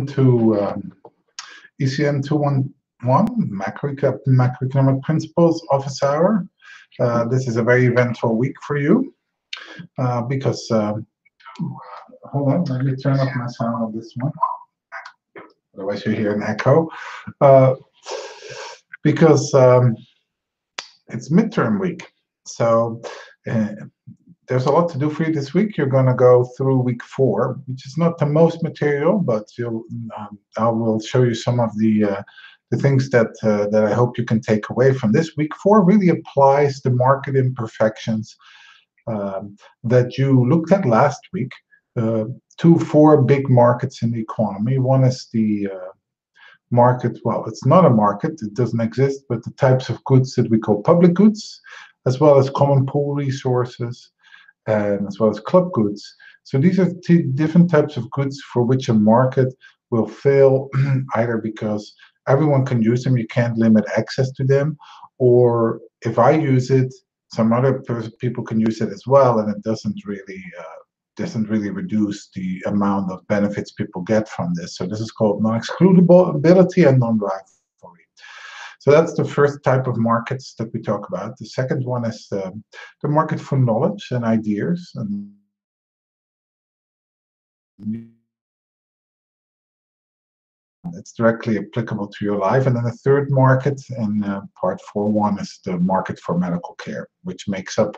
to ECM 211, Macroeconomic Principles Office Hour. This is a very eventful week for you because, hold on, let me turn off my sound on this one. Otherwise you hear an echo. Because it's midterm week. So there's a lot to do for you this week. You're going to go through week 4, which is not the most material, but I will show you some of the things that I hope you can take away from this. Week 4 really applies the market imperfections that you looked at last week to 4 big markets in the economy. One is the market, well, it's not a market, it doesn't exist, but the types of goods that we call public goods, as well as common pool resources, and as well as club goods. So these are 2 different types of goods for which a market will fail, either because everyone can use them, you can't limit access to them, or if I use it, some other people can use it as well, and it doesn't really reduce the amount of benefits people get from this. So this is called non-excludability and non-rivalry. So that's the first type of markets that we talk about. The second one is the market for knowledge and ideas. And it's directly applicable to your life. And then the third market in part 4.1 is the market for medical care, which makes up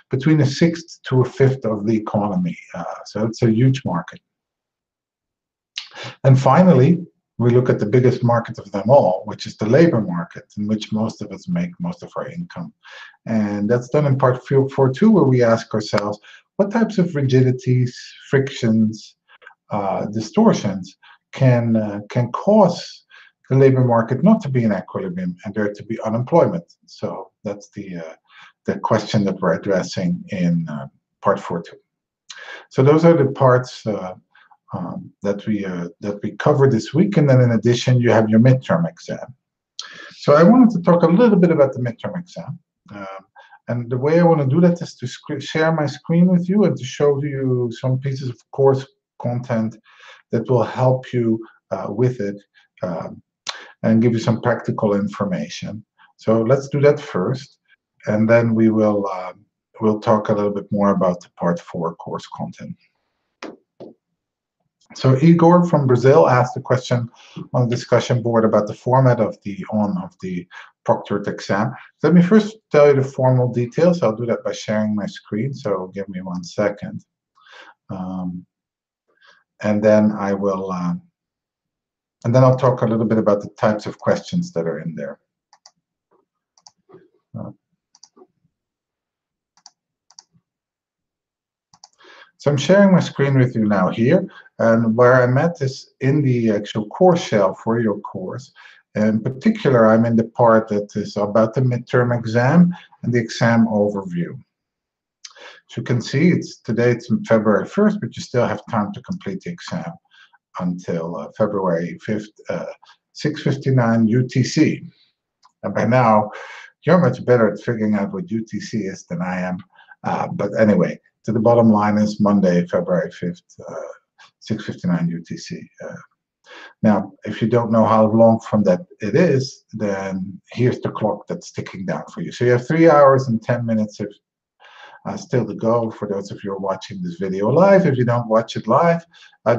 between a sixth to a fifth of the economy. So it's a huge market. And finally, we look at the biggest market of them all, which is the labor market, in which most of us make most of our income. And that's done in part 4.2, where we ask ourselves, what types of rigidities, frictions, distortions can cause the labor market not to be in equilibrium and there to be unemployment? So that's the question that we're addressing in part 4.2. So those are the parts that we cover this week, and then in addition you have your midterm exam. So I wanted to talk a little bit about the midterm exam, and the way I want to do that is to share my screen with you and to show you some pieces of course content that will help you with it and give you some practical information. So let's do that first, and then we will we'll talk a little bit more about the part 4 course content. So Igor from Brazil asked a question on the discussion board about the format of the proctored exam. Let me first tell you the formal details. I'll do that by sharing my screen, so give me 1 second. And then I will, and then I'll talk a little bit about the types of questions that are in there. So I'm sharing my screen with you now here, and where I'm at is in the actual course shell for your course. In particular, I'm in the part that is about the midterm exam and the exam overview. As you can see, today it's February 1st, but you still have time to complete the exam until February 5th, 6:59 UTC. And by now, you're much better at figuring out what UTC is than I am. But anyway, to the bottom line is Monday, February 5th, 6:59 UTC. Now, if you don't know how long from that it is, then here's the clock that's ticking down for you. So you have 3 hours and 10 minutes still to go for those of you who are watching this video live. If you don't watch it live,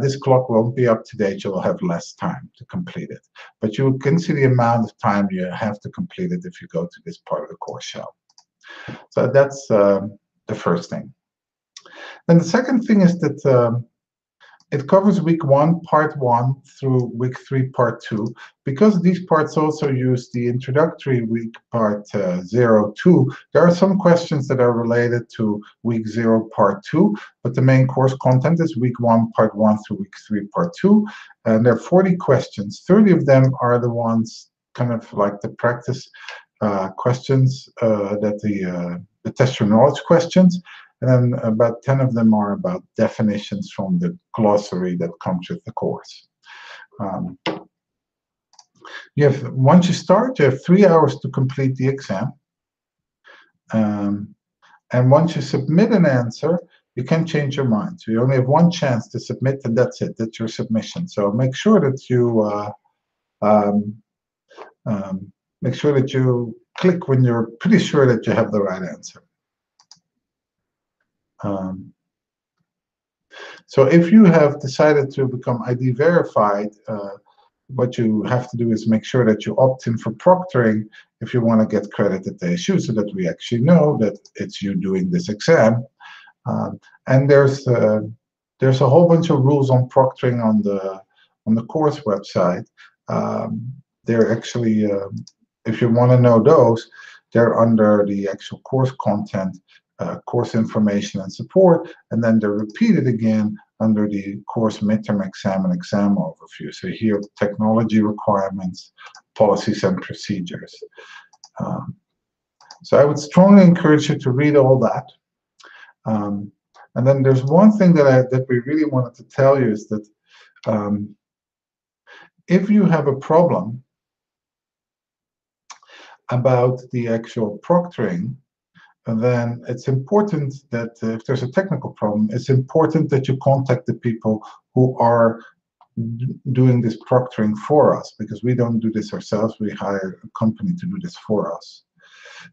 this clock won't be up to date. You'll have less time to complete it. But you can see the amount of time you have to complete it if you go to this part of the course shell. So that's the first thing. Then the second thing is that it covers week 1, part 1 through week 3, part 2. Because these parts also use the introductory week, part 0-2, there are some questions that are related to week 0, part 2, but the main course content is week 1, part 1 through week 3, part 2. And there are 40 questions. 30 of them are the ones kind of like the practice questions, the test your knowledge questions. And then about 10 of them are about definitions from the glossary that comes with the course. Once you start, you have 3 hours to complete the exam. And once you submit an answer, you can change your mind. So you only have one chance to submit, and that's it. That's your submission. So make sure that you um, make sure that you click when you're pretty sure that you have the right answer. So if you have decided to become ID verified, what you have to do is make sure that you opt in for proctoring if you want to get credit at the issue, so that we actually know that it's you doing this exam. And there's a whole bunch of rules on proctoring on the course website. They're actually, if you want to know those, they're under the actual course content, course information and support, and then they're repeated again under the course midterm exam and exam overview. So here, technology requirements, policies and procedures. So I would strongly encourage you to read all that. And then there's one thing that we really wanted to tell you is that if you have a problem about the actual proctoring, then it's important that if there's a technical problem, it's important that you contact the people who are doing this proctoring for us, because we don't do this ourselves. We hire a company to do this for us.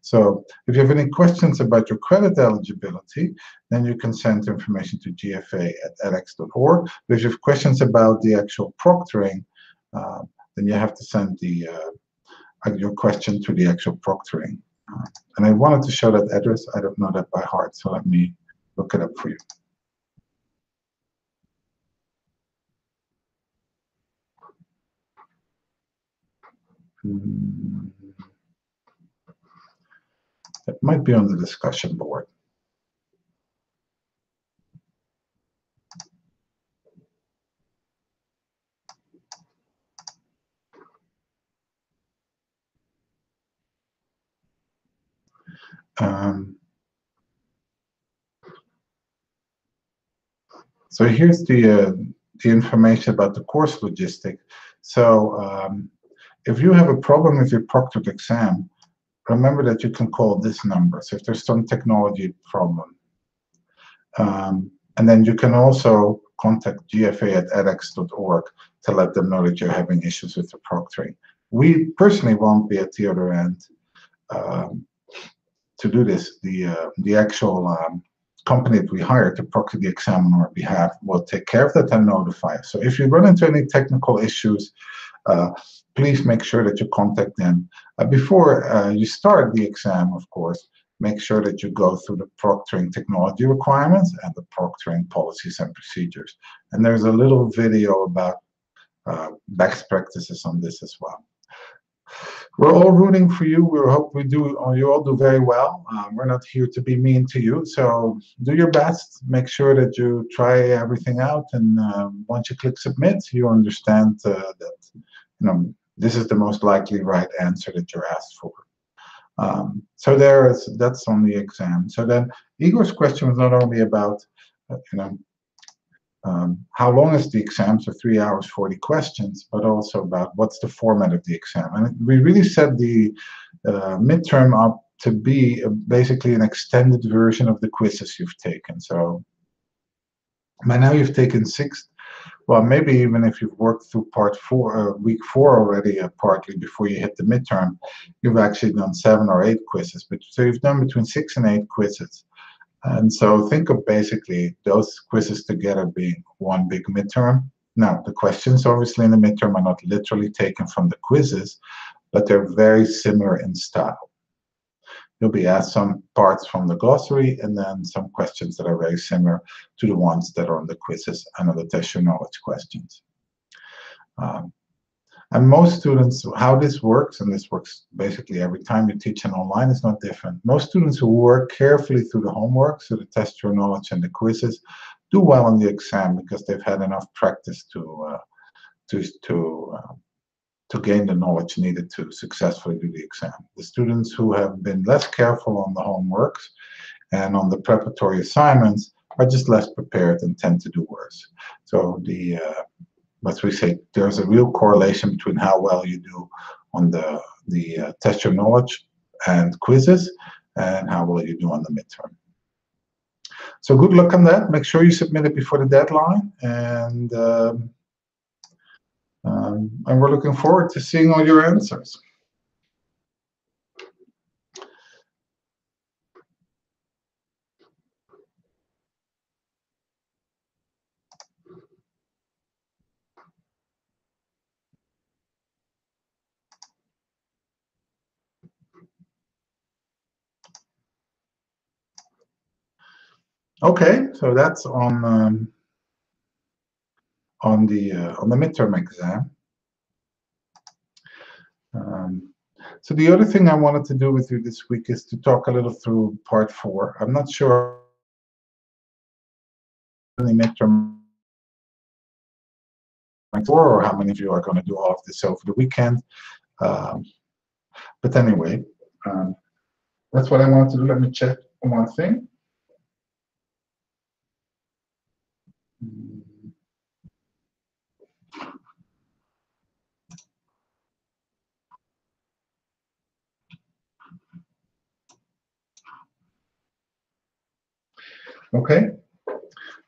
So if you have any questions about your credit eligibility, then you can send information to gfa@edx.org. But if you have questions about the actual proctoring, then you have to send your question to the actual proctoring. And I wanted to show that address. I don't know that by heart, so let me look it up for you. It might be on the discussion board. So here's the information about the course logistic. So if you have a problem with your proctored exam, remember that you can call this number. So if there's some technology problem, and then you can also contact gfa@edx.org to let them know that you're having issues with the proctoring. We personally won't be at the other end to do this. The actual company that we hire to proctor the exam on our behalf will take care of that and notify us. So if you run into any technical issues, please make sure that you contact them. Before you start the exam, of course, make sure that you go through the proctoring technology requirements and the proctoring policies and procedures. And there's a little video about best practices on this as well. We're all rooting for you. We hope you all do very well. We're not here to be mean to you, so do your best. Make sure that you try everything out, and once you click submit, you understand that this is the most likely right answer that you're asked for. So that's on the exam. So then Igor's question was not only about how long is the exam, so 3 hours, 40 questions, but also about what's the format of the exam. And we really set the midterm up to be basically an extended version of the quizzes you've taken. So by now you've taken 6, well, maybe even if you've worked through week 4 already, partly before you hit the midterm, you've actually done 7 or 8 quizzes. So you've done between 6 and 8 quizzes. And so think of basically those quizzes together being one big midterm. Now, the questions obviously in the midterm are not literally taken from the quizzes, but they're very similar in style. You'll be asked some parts from the glossary and then some questions that are very similar to the ones that are on the quizzes and on the test your knowledge questions. And most students, how this works, and this works basically every time you teach an online, is not different. Most students who work carefully through the homework, so the test your knowledge and the quizzes, do well on the exam because they've had enough practice to gain the knowledge needed to successfully do the exam. The students who have been less careful on the homeworks and on the preparatory assignments are just less prepared and tend to do worse. So as we say, there's a real correlation between how well you do on the test your knowledge and quizzes and how well you do on the midterm. So good luck on that. Make sure you submit it before the deadline, and we're looking forward to seeing all your answers. Okay, so that's on the midterm exam. So the other thing I wanted to do with you this week is to talk a little through part 4. I'm not sure how many midterm or how many of you are going to do all of this over the weekend. But anyway, that's what I wanted to do. Let me check one thing. Okay,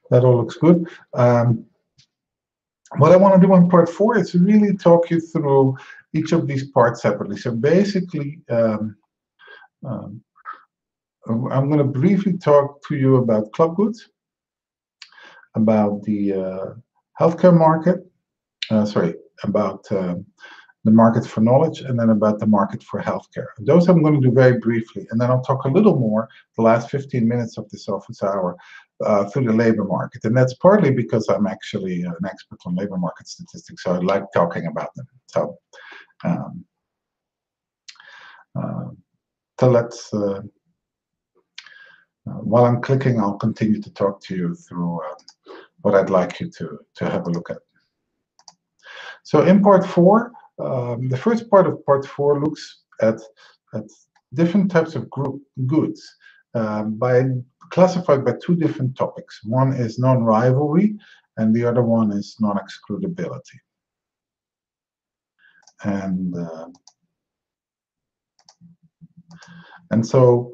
that all looks good. What I want to do on part 4 is really talk you through each of these parts separately. So basically, I'm going to briefly talk to you about club goods, about the healthcare market, about the market for knowledge, and then about the market for healthcare. Those I'm going to do very briefly, and then I'll talk a little more the last 15 minutes of this office hour through the labor market. And that's partly because I'm actually an expert on labor market statistics, so I like talking about them. So, let's, while I'm clicking, I'll continue to talk to you through what I'd like you to have a look at. So in part 4, the first part of part 4 looks at different types of goods classified by 2 different topics. One is non-rivalry, and the other one is non-excludability. And so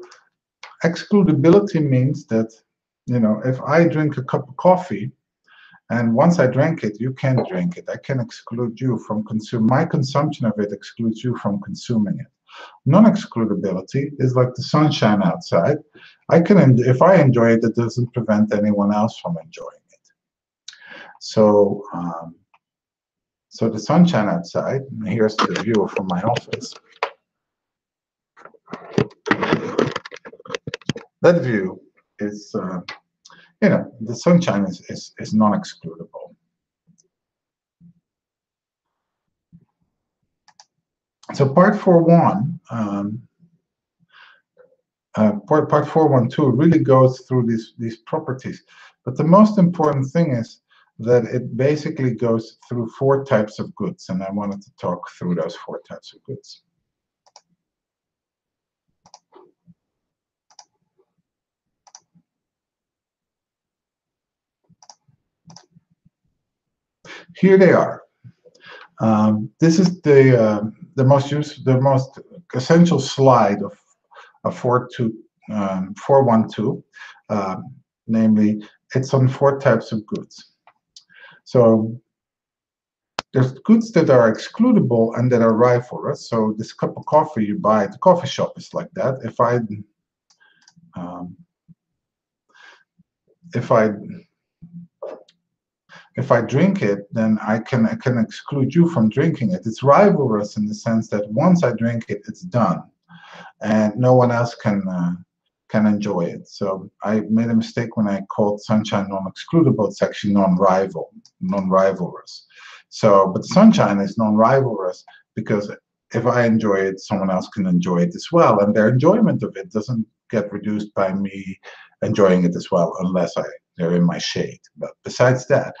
excludability means that, if I drink a cup of coffee, and once I drank it, you can't drink it. I can exclude you from my consumption of it excludes you from consuming it. Non-excludability is like the sunshine outside. If I enjoy it, it doesn't prevent anyone else from enjoying it. So, so the sunshine outside, and here's the view from my office. That view is, the sunshine is non-excludable. So part 4.1, part 4.1.2 really goes through these properties. But the most important thing is that it basically goes through 4 types of goods, and I wanted to talk through those 4 types of goods. Here they are. This is the most essential slide of 4.1.2. Namely, it's on 4 types of goods. So there's goods that are excludable and that are rivalrous. So this cup of coffee you buy at the coffee shop is like that. If I drink it, then I can exclude you from drinking it. It's rivalrous in the sense that once I drink it, it's done, and no one else can enjoy it. So I made a mistake when I called sunshine non-excludable. It's actually non-rivalrous. So, but sunshine is non-rivalrous because if I enjoy it, someone else can enjoy it as well, and their enjoyment of it doesn't get reduced by me enjoying it as well, unless they're in my shade. But besides that,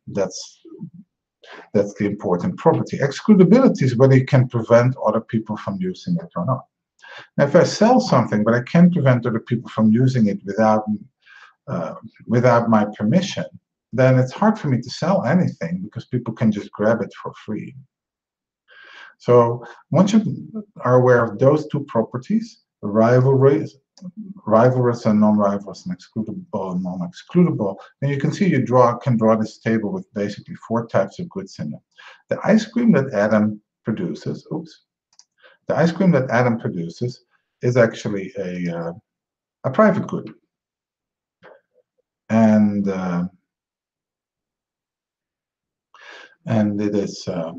that's the important property. Excludability is whether you can prevent other people from using it or not. Now, if I sell something, but I can't prevent other people from using it without my permission, then it's hard for me to sell anything because people can just grab it for free. So once you are aware of those 2 properties, rivalry rivalrous and non-rivalrous and excludable and non-excludable. And you can see you can draw this table with basically 4 types of goods in it. The ice cream that Adam produces, the ice cream that Adam produces is actually a private good. And it is a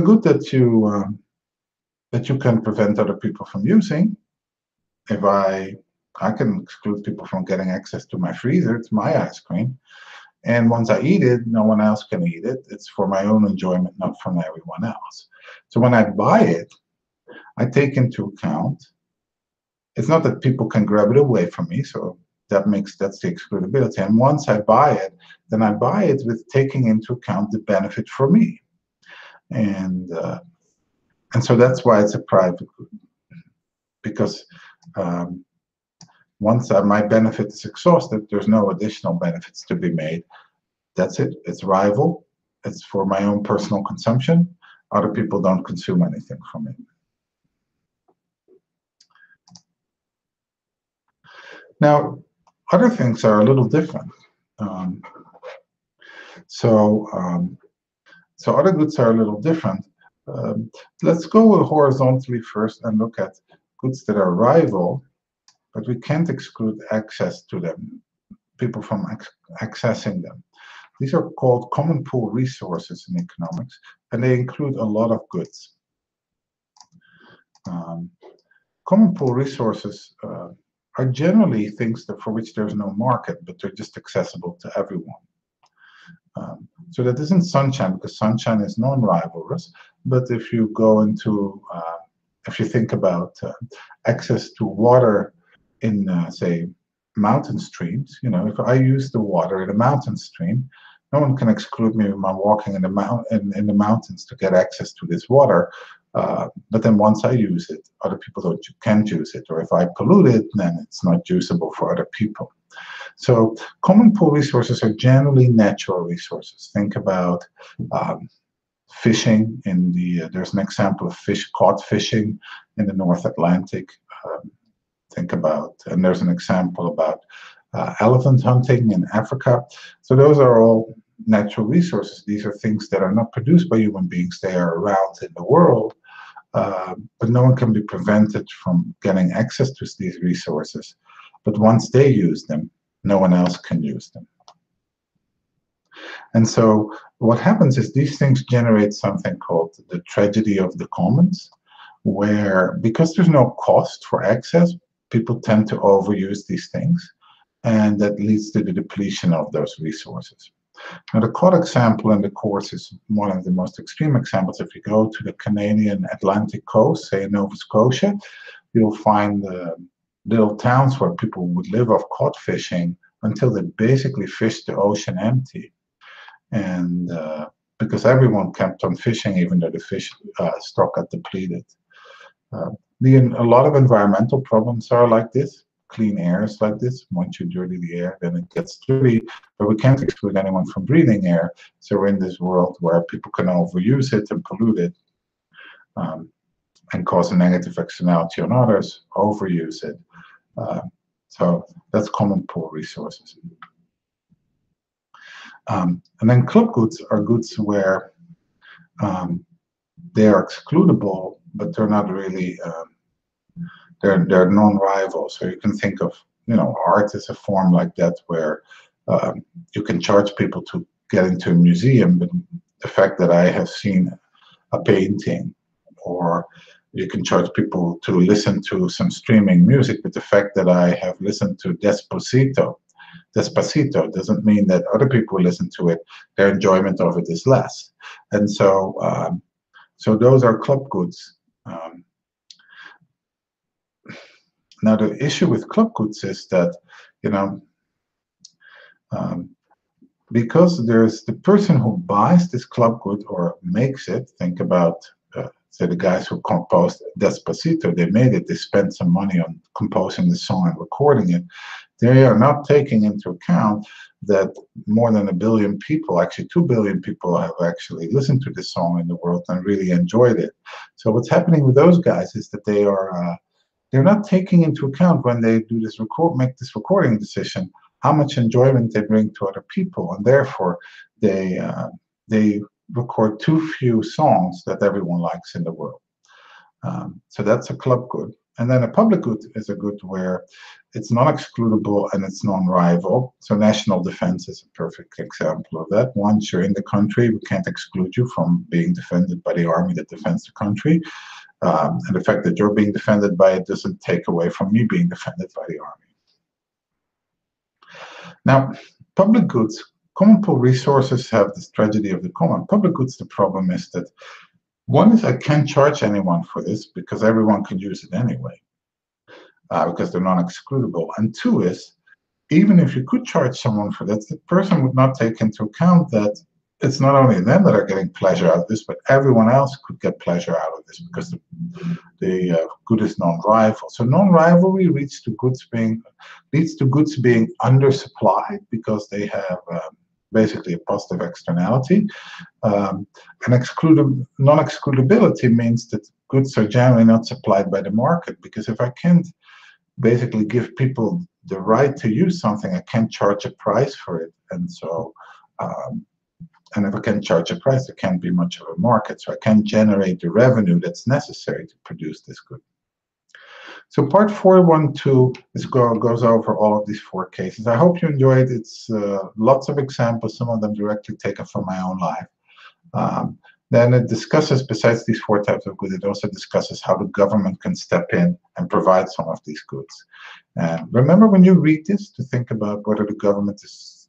good that you can prevent other people from using. If I can exclude people from getting access to my freezer, it's my ice cream. And once I eat it, no one else can eat it. It's for my own enjoyment, not from everyone else. So when I buy it, I take into account, it's not that people can grab it away from me, so that's the excludability. And once I buy it, then I buy it with taking into account the benefit for me. And so that's why it's a private good, because once my benefit is exhausted, there's no additional benefits to be made. That's it. It's rival. It's for my own personal consumption. Other people don't consume anything from it. Now, other things are a little different. So other goods are a little different. Let's go horizontally first and look at goods that are rival, but we can't exclude access to them, people from accessing them. These are called common pool resources in economics, and they include a lot of goods. Common pool resources are generally things for which there's no market, but they're just accessible to everyone. So that isn't sunshine, because sunshine is non-rivalrous. But if you go into, if you think about access to water in, say, mountain streams, if I use the water in a mountain stream, no one can exclude me when I'm walking in the mountains to get access to this water. But then once I use it, other people can't use it. Or if I pollute it, then it's not usable for other people. So common pool resources are generally natural resources. Think about fishing in there's an example of caught fishing in the North Atlantic. Think about, and there's an example about elephant hunting in Africa. So those are all natural resources. These are things that are not produced by human beings. They are around in the world, but no one can be prevented from getting access to these resources. But once they use them, no one else can use them. And so what happens is these things generate something called the tragedy of the commons, where because there's no cost for access, people tend to overuse these things, and that leads to the depletion of those resources. Now, the cod example in the course is one of the most extreme examples. If you go to the Canadian Atlantic coast, say in Nova Scotia, you'll find little towns where people would live off cod fishing until they basically fished the ocean empty. And because everyone kept on fishing, even though the fish stock got depleted. A lot of environmental problems are like this. Clean air is like this. Once you dirty the air, then it gets dirty. But we can't exclude anyone from breathing air. So we're in this world where people can overuse it and pollute it, and cause a negative externality on others, overuse it. So that's common pool resources. And then club goods are goods where they are excludable, but they're not really, they're non-rival. So you can think of, art as a form like that, where you can charge people to get into a museum, but the fact that I have seen a painting, or you can charge people to listen to some streaming music, but the fact that I have listened to Despacito doesn't mean that other people listen to it, their enjoyment of it is less. And so so those are club goods. Now the issue with club goods is that, because there's the person who buys this club good or makes it, think about say the guys who composed Despacito, they made it, they spent some money on composing the song and recording it. They are not taking into account that more than 1 billion people, actually 2 billion people, have actually listened to this song in the world and really enjoyed it. So what's happening with those guys is that they they're not taking into account when they do this make this recording decision, how much enjoyment they bring to other people, and therefore they record too few songs that everyone likes in the world. So that's a club good. And then a public good is a good where it's non-excludable and it's non-rival. So national defense is a perfect example of that. Once you're in the country, we can't exclude you from being defended by the army that defends the country. And the fact that you're being defended by it doesn't take away from me being defended by the army. Now, public goods, common pool resources have this tragedy of the common. Public goods, the problem is that one is I can't charge anyone for this because everyone can use it anyway, because they're non-excludable. And two is, even if you could charge someone for that, the person would not take into account that it's not only them that are getting pleasure out of this, but everyone else could get pleasure out of this because the good is non-rival. So non-rivalry leads to goods being undersupplied because they have basically a positive externality. And non-excludability means that goods are generally not supplied by the market, because if I can't basically give people the right to use something, I can't charge a price for it. And so and if I can't charge a price, there can't be much of a market. So I can't generate the revenue that's necessary to produce this good. So part 412 goes over all of these four cases. I hope you enjoyed it. It's lots of examples, some of them directly taken from my own life. Then it discusses, besides these four types of goods, it also discusses how the government can step in and provide some of these goods. And remember, when you read this, to think about whether the government is,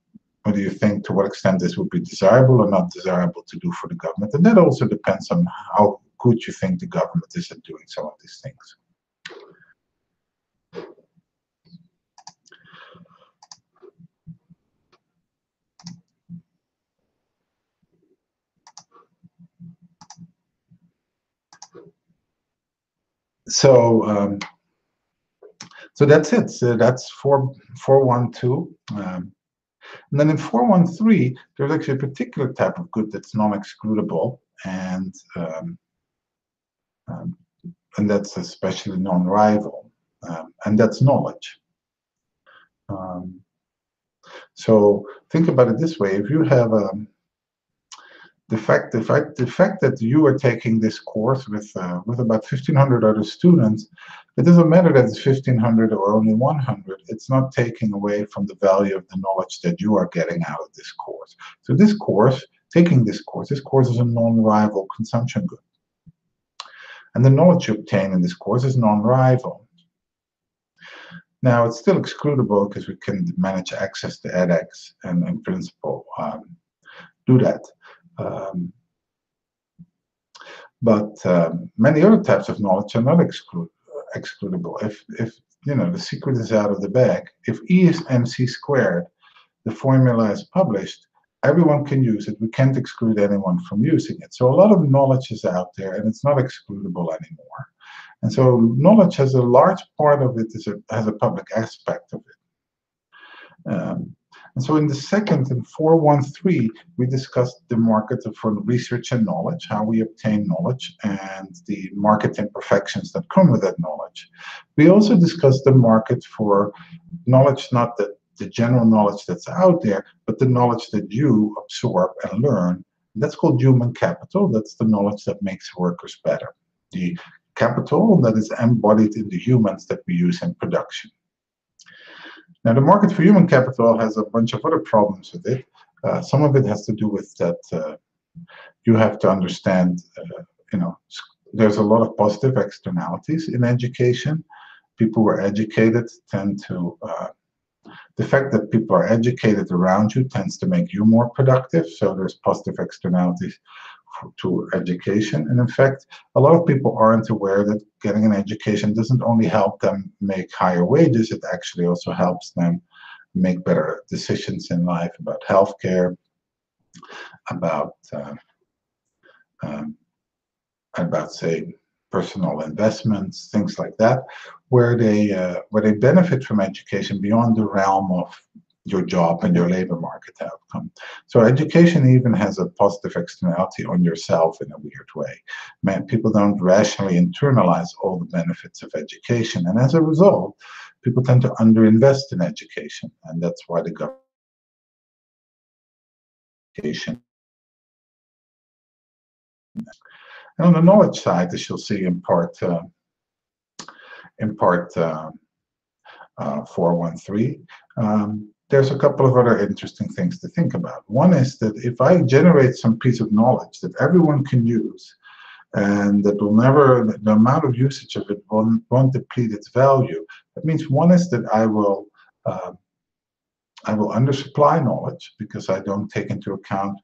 whether you think to what extent this would be desirable or not desirable to do for the government. And that also depends on how good you think the government is at doing some of these things. So that's it. So that's 412. And then in 413, there's actually a particular type of good that's non-excludable, and that's especially non-rival, and that's knowledge. So think about it this way: if you have the fact that you are taking this course with about 1,500 other students, it doesn't matter that it's 1,500 or only 100. It's not taking away from the value of the knowledge that you are getting out of this course. So this course, taking this course is a non-rival consumption good. And the knowledge you obtain in this course is non-rival. Now, it's still excludable because we can manage access to edX and in principle do that. But many other types of knowledge are not excludable. If you know the secret is out of the bag, if E is mc squared, the formula is published, everyone can use it. We can't exclude anyone from using it. So a lot of knowledge is out there, and it's not excludable anymore. And so knowledge has a large part of it has a public aspect of it. And so in the second, in 413, we discussed the market for research and knowledge, how we obtain knowledge, and the market imperfections that come with that knowledge. We also discussed the market for knowledge, not the general knowledge that's out there, but the knowledge that you absorb and learn. That's called human capital. That's the knowledge that makes workers better. The capital that is embodied in the humans that we use in production. Now, the market for human capital has a bunch of other problems with it. Some of it has to do with that you have to understand, there's a lot of positive externalities in education. People who are educated tend to, the fact that people are educated around you tends to make you more productive. So there's positive externalities to education. And in fact, a lot of people aren't aware that getting an education doesn't only help them make higher wages, it actually also helps them make better decisions in life about healthcare, about say personal investments, things like that, where they benefit from education beyond the realm of your job and your labor market outcome. So education even has a positive externality on yourself in a weird way. People don't rationally internalize all the benefits of education, and as a result, people tend to underinvest in education, and that's why the government education. And on the knowledge side, as you'll see in part 413, there's a couple of other interesting things to think about. One is that if I generate some piece of knowledge that everyone can use, and that will never, the amount of usage of it won't deplete its value. That means one is that I will undersupply knowledge because I don't take into account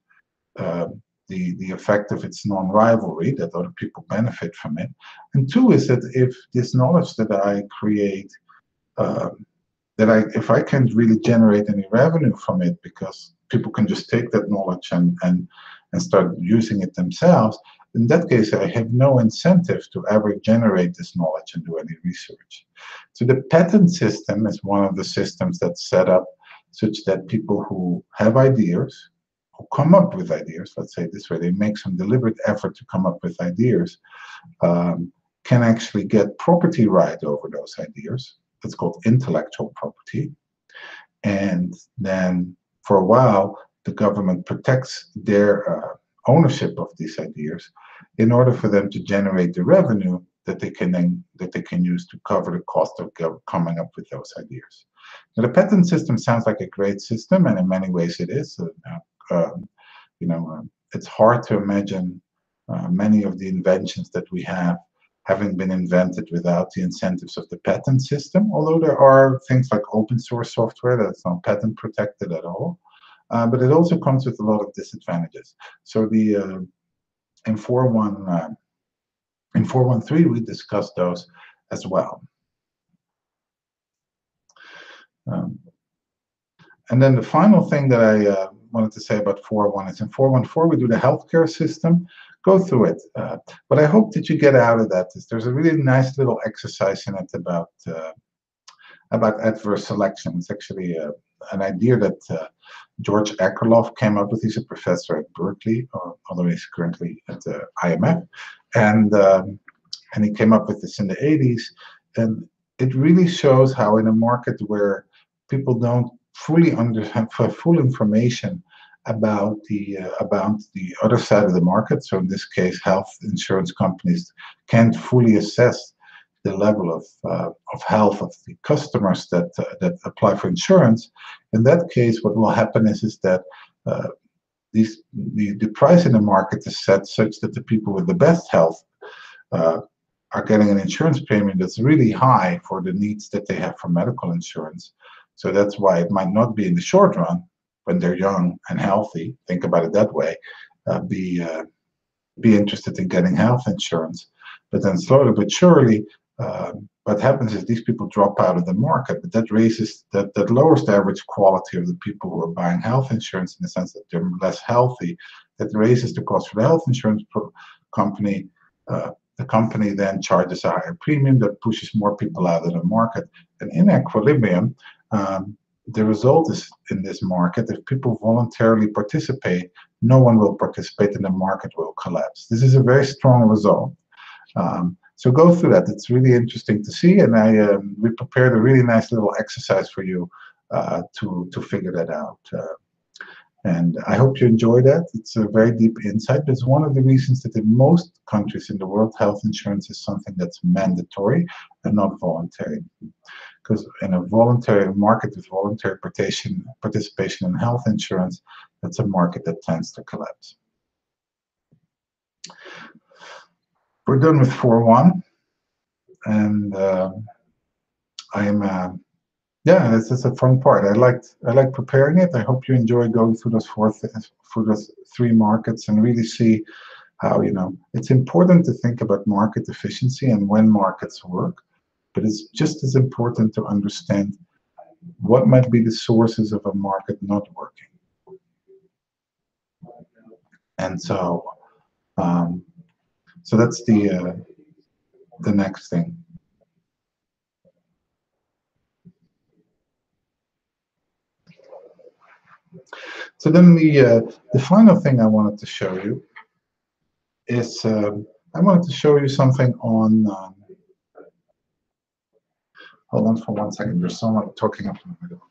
the effect of its non-rivalry, that other people benefit from it. And two is that if this knowledge that I create, if I can't really generate any revenue from it because people can just take that knowledge and start using it themselves, in that case, I have no incentive to ever generate this knowledge and do any research. So the patent system is one of the systems that's set up such that people who have ideas, who come up with ideas, let's say it this way, they make some deliberate effort to come up with ideas, can actually get property right over those ideas. That's called intellectual property. And then for a while, the government protects their ownership of these ideas in order for them to generate the revenue that they can use to cover the cost of coming up with those ideas. Now, the patent system sounds like a great system, and in many ways it is. It's hard to imagine many of the inventions that we have having been invented without the incentives of the patent system, although there are things like open source software that's not patent protected at all. But it also comes with a lot of disadvantages. So in 413, we discussed those as well. And then the final thing that I wanted to say about 4.1 is in 4.14, we do the healthcare system. Go through it. What I hope that you get out of that is there's a really nice little exercise in it about adverse selection. It's actually an idea that George Akerlof came up with. He's a professor at Berkeley, although he's currently at the IMF. And he came up with this in the 80s. And it really shows how in a market where people don't fully have full information about the other side of the market, so in this case, health insurance companies can't fully assess the level of health of the customers that apply for insurance. In that case, what will happen is that the price in the market is set such that the people with the best health are getting an insurance premium that's really high for the needs that they have for medical insurance. So that's why it might not be in the short run, when they're young and healthy, think about it that way, be interested in getting health insurance. But then slowly but surely, what happens is these people drop out of the market, but that lowers the average quality of the people who are buying health insurance in the sense that they're less healthy. That raises the cost for the health insurance company. The company then charges a higher premium that pushes more people out of the market. And in equilibrium, the result is in this market, if people voluntarily participate, no one will participate and the market will collapse. This is a very strong result. So go through that. It's really interesting to see, and we prepared a really nice little exercise for you to figure that out. And I hope you enjoy that. It's a very deep insight. It's one of the reasons that in most countries in the world, health insurance is something that's mandatory and not voluntary. Because in a voluntary market with voluntary participation in health insurance, that's a market that tends to collapse. We're done with 4.1, and I am. Yeah, this is a fun part. I like preparing it. I hope you enjoy going through those three markets and really see how it's important to think about market efficiency and when markets work, but it's just as important to understand what might be the sources of a market not working. And so that's the next thing. So then the final thing I wanted to show you is I wanted to show you something on. Hold on for 1 second. There's someone talking up in the middle.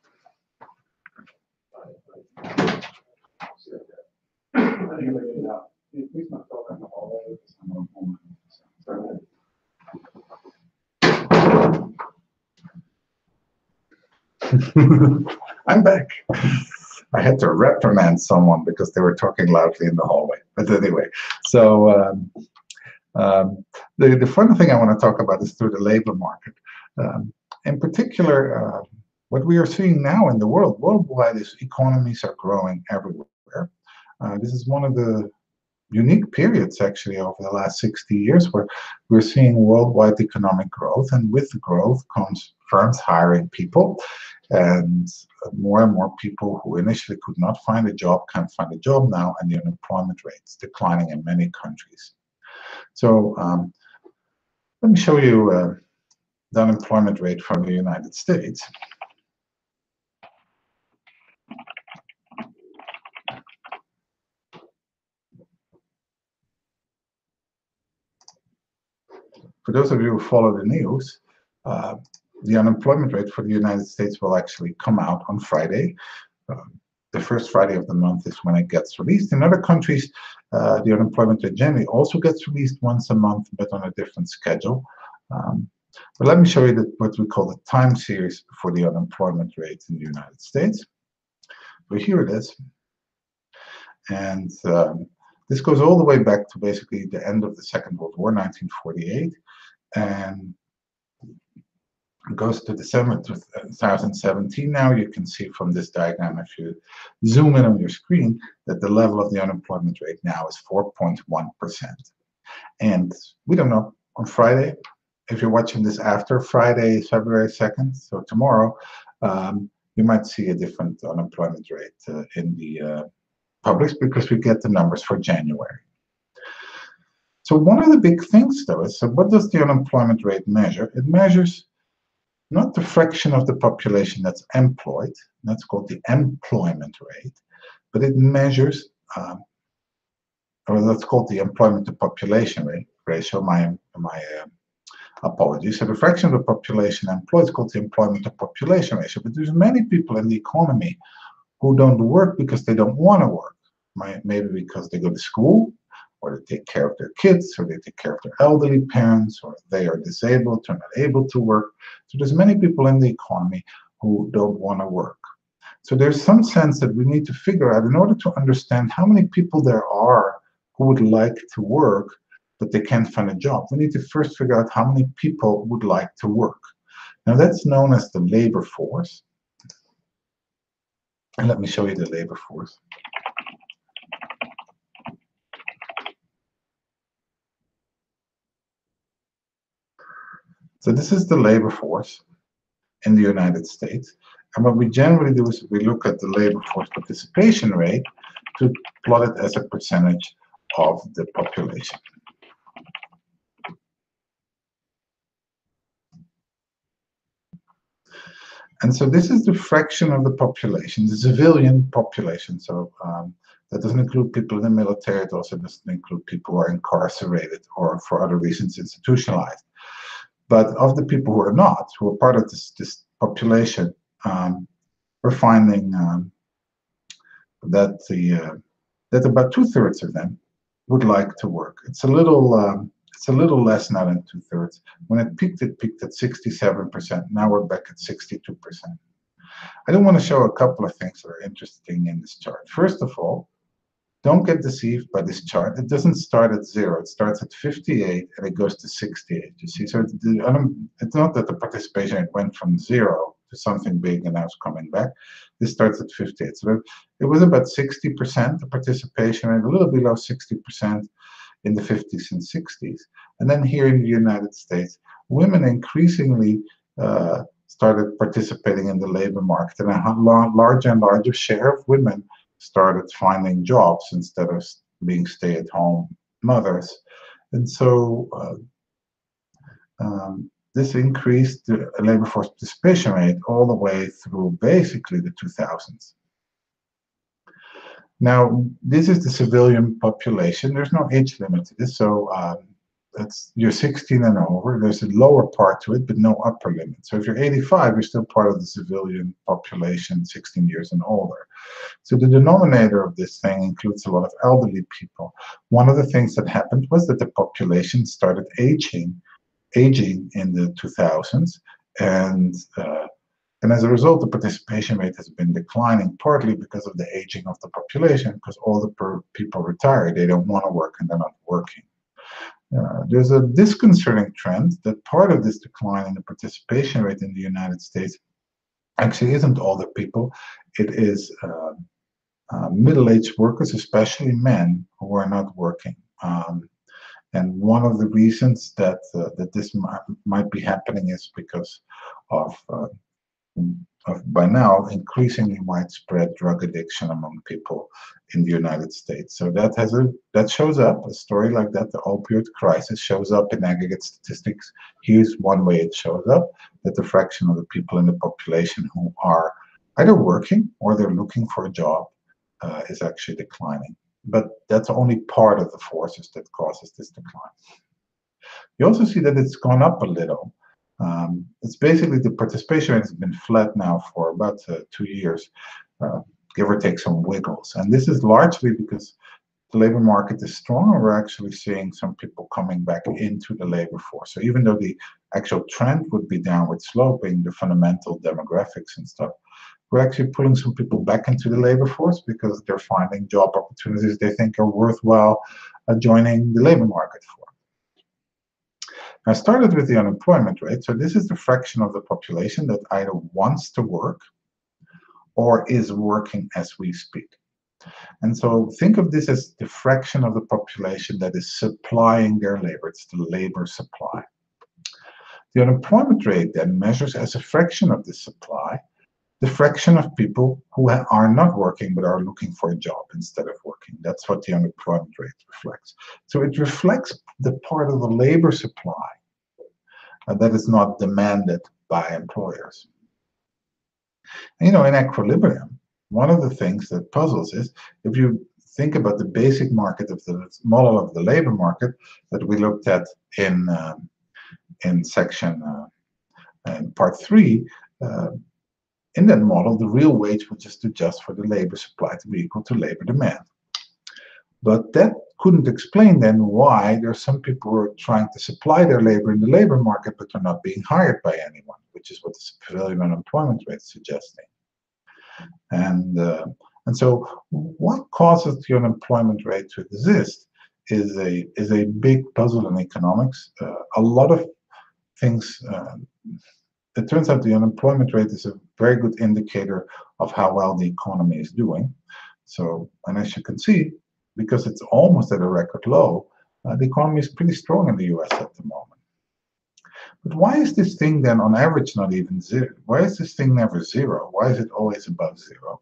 I'm back. I had to reprimand someone because they were talking loudly in the hallway. But anyway, so the final thing I want to talk about is through the labor market. In particular, what we are seeing now in the world, worldwide, is economies are growing everywhere. This is one of the unique periods, actually, over the last 60 years where we're seeing worldwide economic growth. And with the growth comes firms hiring people. And more people who initially could not find a job can find a job now, and the unemployment rate is declining in many countries. So let me show you the unemployment rate from the United States. For those of you who follow the news, the unemployment rate for the United States will actually come out on Friday. The first Friday of the month is when it gets released. In other countries, the unemployment rate generally also gets released once a month, but on a different schedule. But let me show you what we call the time series for the unemployment rate in the United States. So here it is. And this goes all the way back to basically the end of the Second World War, 1948. And goes to December 2017 now. You can see from this diagram, if you zoom in on your screen, that the level of the unemployment rate now is 4.1%. And we don't know on Friday, if you're watching this after Friday, February 2nd, so tomorrow, you might see a different unemployment rate in the published, because we get the numbers for January. So one of the big things, though, is, so what does the unemployment rate measure? It measures not the fraction of the population that's employed, that's called the employment rate, but it measures, or that's called the employment to population ratio, my apologies. So the fraction of the population employed is called the employment to population ratio, but there's many people in the economy who don't work because they don't want to work, maybe because they go to school, or they take care of their kids, or they take care of their elderly parents, or they are disabled, or not able to work. So there's many people in the economy who don't want to work. So there's some sense that we need to figure out, in order to understand how many people there are who would like to work, but they can't find a job. We need to first figure out how many people would like to work. Now that's known as the labor force. And let me show you the labor force. So this is the labor force in the United States. And what we generally do is we look at the labor force participation rate to plot it as a percentage of the population. And so this is the fraction of the population, the civilian population. So that doesn't include people in the military. It also doesn't include people who are incarcerated or for other reasons institutionalized. But of the people who are not, who are part of this population, we're finding that about 2/3 of them would like to work. It's a little less now than 2/3. When it peaked at 67%. Now we're back at 62%. I do want to show a couple of things that are interesting in this chart. First of all, don't get deceived by this chart. It doesn't start at 0. It starts at 58 and it goes to 68. You see, so it's not that the participation rate went from 0 to something big and now it's coming back. This starts at 58. So it was about 60%, the participation rate, a little below 60% in the 50s and 60s. And then here in the United States, women increasingly started participating in the labor market, and a larger and larger share of women started finding jobs instead of being stay-at-home mothers. And so this increased the labor force participation rate all the way through basically the 2000s. Now, this is the civilian population. There's no age limit to this, so you're 16 and over. There's a lower part to it, but no upper limit. So if you're 85, you're still part of the civilian population, 16 years and older. So the denominator of this thing includes a lot of elderly people. One of the things that happened was that the population started aging in the 2000s, and as a result, the participation rate has been declining, partly because of the aging of the population, because all the people retire, they don't want to work and they're not working. There's a disconcerting trend that part of this decline in the participation rate in the United States actually isn't older people, it is middle-aged workers, especially men, who are not working. And one of the reasons that this might be happening is because of by now increasingly widespread drug addiction among people in the United States. So that shows up, a story like that, the opioid crisis shows up in aggregate statistics. Here's one way it shows up, that the fraction of the people in the population who are either working or they're looking for a job is actually declining. But that's only part of the forces that causes this decline. You also see that it's gone up a little. It's basically the participation rate has been flat now for about 2 years, give or take some wiggles. And this is largely because the labor market is strong, and we're actually seeing some people coming back into the labor force. So even though the actual trend would be downward sloping, the fundamental demographics and stuff, we're actually pulling some people back into the labor force because they're finding job opportunities they think are worthwhile joining the labor market for. I started with the unemployment rate. So this is the fraction of the population that either wants to work or is working as we speak. And so think of this as the fraction of the population that is supplying their labor. It's the labor supply. The unemployment rate then measures as a fraction of the supply the fraction of people who are not working but are looking for a job instead of working. That's what the unemployment rate reflects. So it reflects the part of the labor supply that is not demanded by employers. And, in equilibrium, one of the things that puzzles is if you think about the basic market of the model of the labor market that we looked at in section in part 3, in that model, the real wage would just adjust for the labor supply to be equal to labor demand. But that couldn't explain then why there are some people who are trying to supply their labor in the labor market, but they're not being hired by anyone, which is what the civilian unemployment rate is suggesting. And so what causes the unemployment rate to exist is a big puzzle in economics. A lot of things, it turns out the unemployment rate is a very good indicator of how well the economy is doing. So, and as you can see, because it's almost at a record low, the economy is pretty strong in the US at the moment. But why is this thing then on average not even zero? Why is this thing never zero? Why is it always above zero?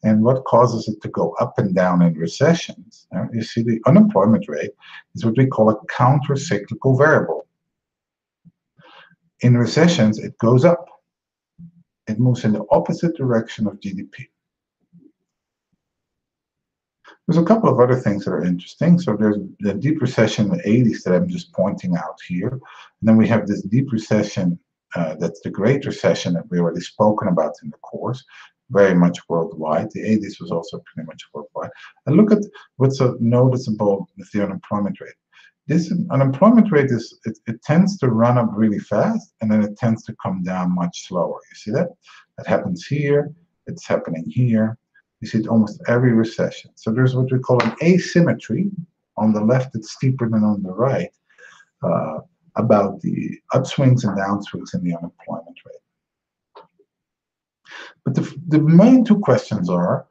And what causes it to go up and down in recessions? You see, the unemployment rate is what we call a counter-cyclical variable. In recessions, it goes up. It moves in the opposite direction of GDP. There's a couple of other things that are interesting. So there's the deep recession in the 80s that I'm just pointing out here. And then we have this deep recession, that's the Great Recession that we already spoken about in the course, very much worldwide. The 80s was also pretty much worldwide. And look at what's noticeable with the unemployment rate. This unemployment rate it tends to run up really fast, and then it tends to come down much slower. You see that? That happens here. It's happening here. You see it almost every recession. So there's what we call an asymmetry. On the left, it's steeper than on the right about the upswings and downswings in the unemployment rate. But the main two questions are,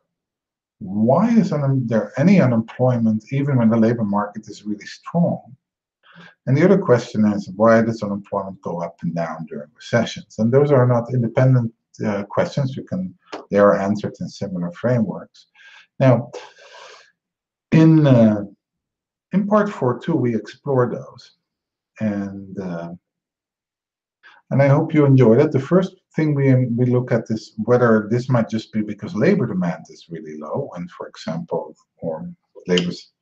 why is there any unemployment even when the labor market is really strong? And the other question is, why does unemployment go up and down during recessions? And those are not independent questions. They are answered in similar frameworks. Now, in part 4.2, we explore those, and I hope you enjoyed it. The first thing we look at is whether this might just be because labor demand is really low, and for example, or labor's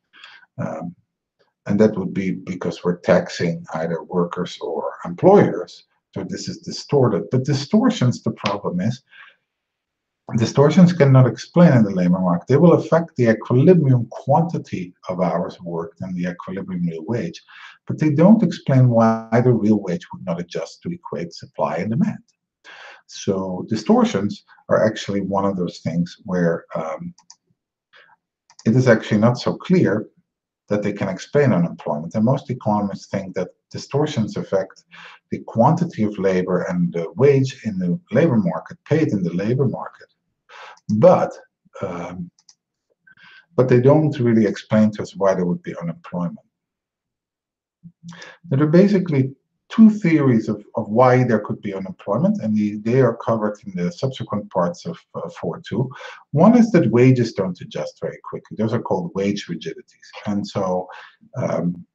and that would be because we're taxing either workers or employers. So this is distorted. But distortions, the problem is, distortions cannot explain in the labor market. They will affect the equilibrium quantity of hours worked and the equilibrium real wage, but they don't explain why the real wage would not adjust to equate supply and demand. So distortions are actually one of those things where it is actually not so clear that they can explain unemployment. And most economists think that distortions affect the quantity of labor and the wage in the labor market, paid in the labor market. But they don't really explain to us why there would be unemployment. There are basically two theories of why there could be unemployment, and they are covered in the subsequent parts of 4.2. One is that wages don't adjust very quickly. Those are called wage rigidities. And so in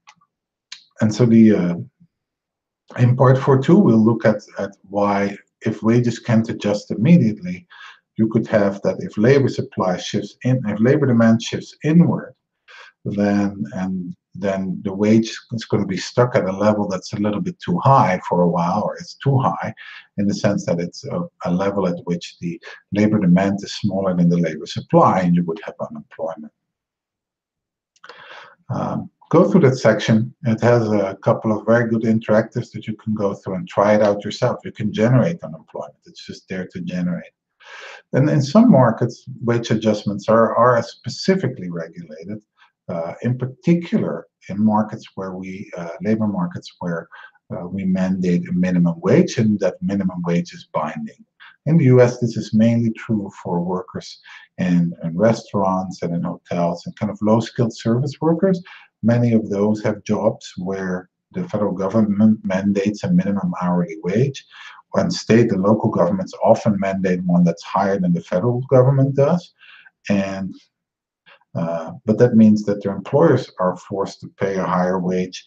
part 4.2, we'll look at why, if wages can't adjust immediately, you could have that if labor supply shifts in, if labor demand shifts inward, then the wage is going to be stuck at a level that's a little bit too high for a while, or it's too high in the sense that it's a level at which the labor demand is smaller than the labor supply, and you would have unemployment. Go through that section. It has a couple of very good interactives that you can go through and try it out yourself. You can generate unemployment. It's just there to generate. And in some markets, wage adjustments are specifically regulated. In particular, in markets where labor markets where we mandate a minimum wage, and that minimum wage is binding. In the US, this is mainly true for workers in restaurants and in hotels and kind of low-skilled service workers. Many of those have jobs where the federal government mandates a minimum hourly wage, and state and local governments often mandate one that's higher than the federal government does. And but that means that their employers are forced to pay a higher wage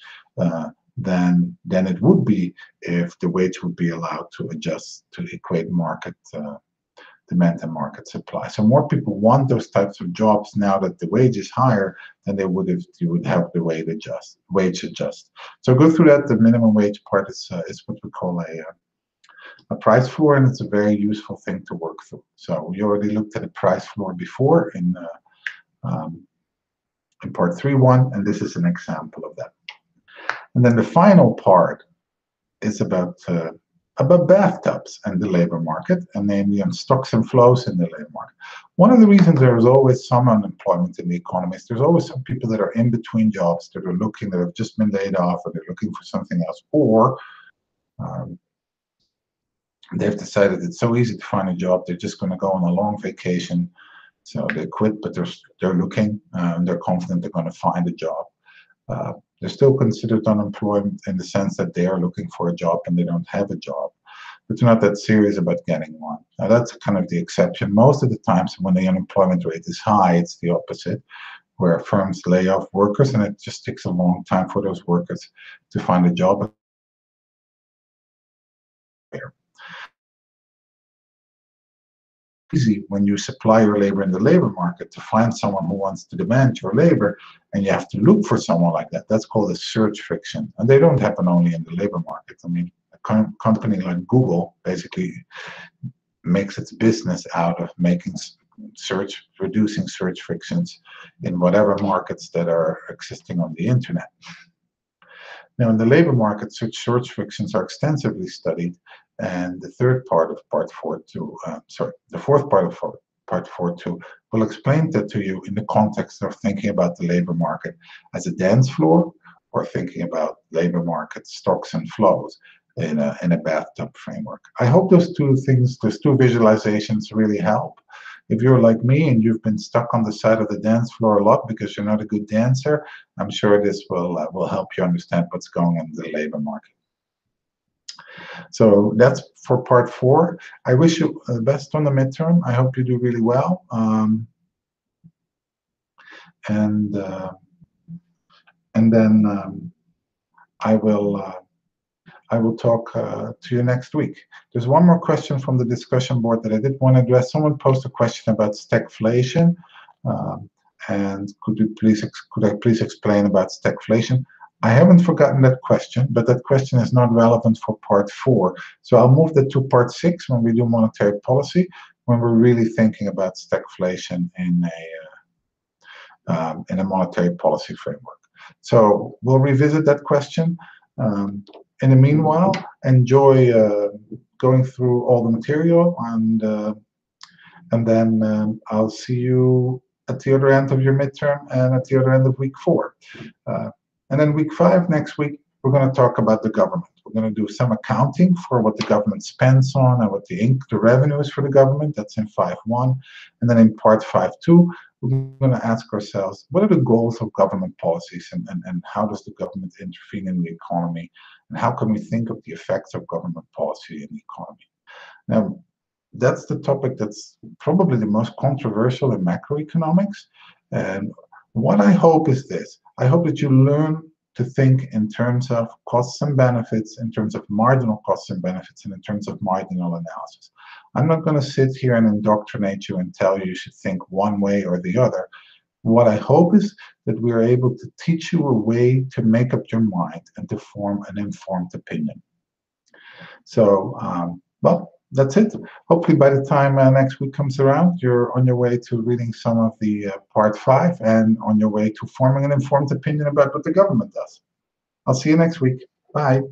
than it would be if the wage would be allowed to adjust to equate market demand and market supply. So more people want those types of jobs now that the wage is higher than they would if you would have the wage adjust. So go through that. The minimum wage part is what we call a price floor, and it's a very useful thing to work through. So we already looked at a price floor before in part 3.1, and this is an example of that. And then the final part is about bathtubs and the labor market, and namely on stocks and flows in the labor market. One of the reasons there is always some unemployment in the economy is there's always some people that are in between jobs, that have just been laid off, or they're looking for something else, or they've decided it's so easy to find a job, they're just going to go on a long vacation. So they quit, but they're looking, they're confident they're going to find a job. They're still considered unemployed in the sense that they are looking for a job and they don't have a job, but they're not that serious about getting one. Now that's kind of the exception. Most of the times when the unemployment rate is high, it's the opposite, where firms lay off workers and it just takes a long time for those workers to find a job. Easy when you supply your labor in the labor market to find someone who wants to demand your labor, and you have to look for someone like that. That's called a search friction, and they don't happen only in the labor market. I mean, a company like Google basically makes its business out of reducing search frictions in whatever markets that are existing on the internet. Now, in the labor market, such search frictions are extensively studied, and the fourth part of part 4.2 will explain that to you in the context of thinking about the labor market as a dance floor, or thinking about labor market stocks and flows in a bathtub framework. I hope those two visualizations really help. If you're like me and you've been stuck on the side of the dance floor a lot because you're not a good dancer, I'm sure this will help you understand what's going on in the labor market. So that's for part 4. I wish you the best on the midterm. I hope you do really well. And then I will I will talk to you next week. There's one more question from the discussion board that I did want to address. Someone posed a question about stagflation, and could I please explain about stagflation? I haven't forgotten that question, but that question is not relevant for part 4. So I'll move that to part 6 when we do monetary policy, when we're really thinking about stagflation in a monetary policy framework. So we'll revisit that question. In the meanwhile, enjoy going through all the material, and then I'll see you at the other end of your midterm and at the other end of week 4. And then week 5, next week, we're going to talk about the government. We're going to do some accounting for what the government spends on and what the revenue is for the government. That's in 5.1. And then in part 5.2, we're going to ask ourselves, what are the goals of government policies, and how does the government intervene in the economy, and how can we think of the effects of government policy in the economy? Now, that's the topic that's probably the most controversial in macroeconomics. And what I hope is this. I hope that you learn to think in terms of costs and benefits, in terms of marginal costs and benefits, and in terms of marginal analysis. I'm not going to sit here and indoctrinate you and tell you should think one way or the other. What I hope is that we're able to teach you a way to make up your mind and to form an informed opinion. So, well, that's it. Hopefully by the time next week comes around, you're on your way to reading some of the part 5 and on your way to forming an informed opinion about what the government does. I'll see you next week. Bye.